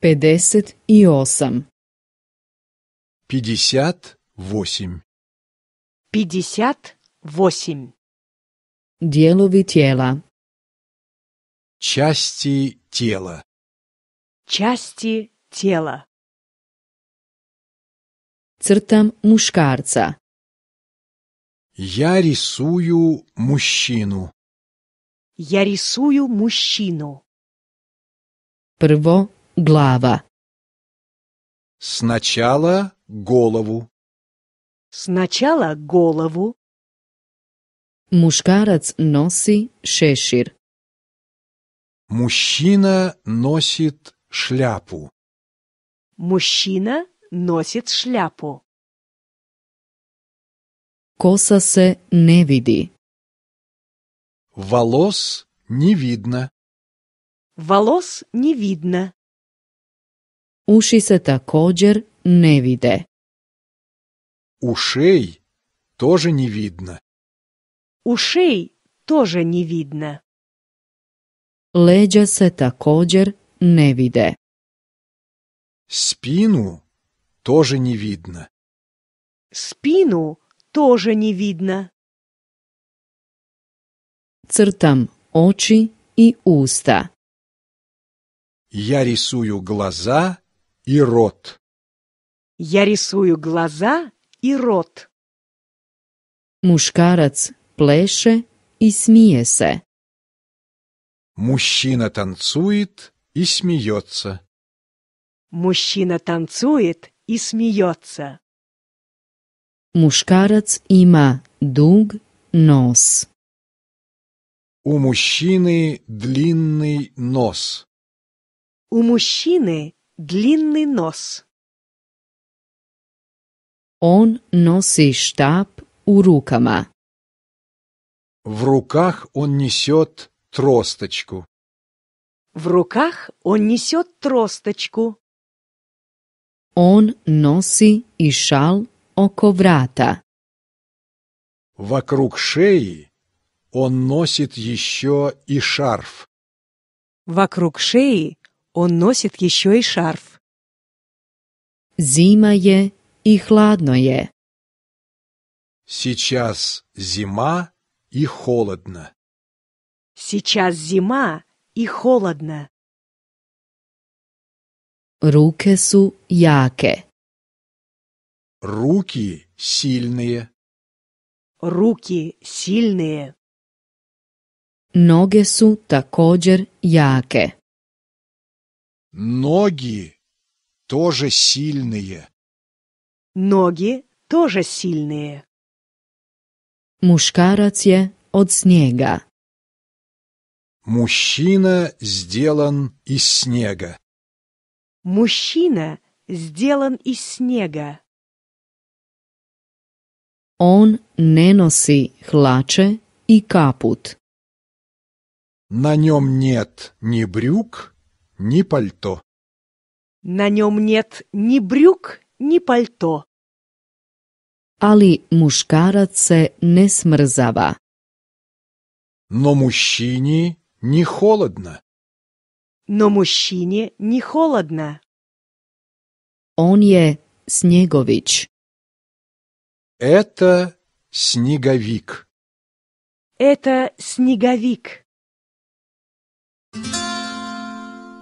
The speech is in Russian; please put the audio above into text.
58. 58. 58. Dijelovi tijela. Части тела. Части тела. Crtam muškarca. Я рисую мужчину. Я рисую мужчину. Prvo glava. Сначала голову. Сначала голову. Muškarac nosi šešir. Мужчина носит шляпу. Мужчина носит шляпу. Kosa se ne vidi. Волос не видно. Волос не видно. Uši se također ne vide. Ушей тоже не видно. Ушей тоже не видно. Leđa se također ne vide. Спину тоже не видно. Спину тоже не видно. Crtam oči i usta. Я рисую глаза и рот. Я рисую глаза и рот. Muškarac pleše i smije se. Мужчина танцует и смеется. Мужчина танцует и смеется. Muškarac ima dug nos. У мужчины длинный нос. У мужчины длинный нос. On nosi štap u rukama. В руках он несет тросточку. В руках он несет тросточку. On nosi i šal oko vrata. Вокруг шеи он носит еще и шарф. Вокруг шеи он носит еще и шарф. Zima je i hladno je. Сейчас зима и холодно. Сейчас зима и холодно. Ruke su jake. Руки сильные. Руки сильные. Noge su također jake. Ноги тоже сильные. Ноги тоже сильные. Muškarac je od snijega. Мужчина сделан из снега. Мужчина сделан из снега. On ne nosi hlače i kaput. На нем нет ни брюк, ни пальто. На нем нет ни брюк, ни пальто. Ali muškarac se ne smrzava. Но мужчине не холодно. Но мужчине не холодно. On je snjegović. Это снеговик. Это снеговик.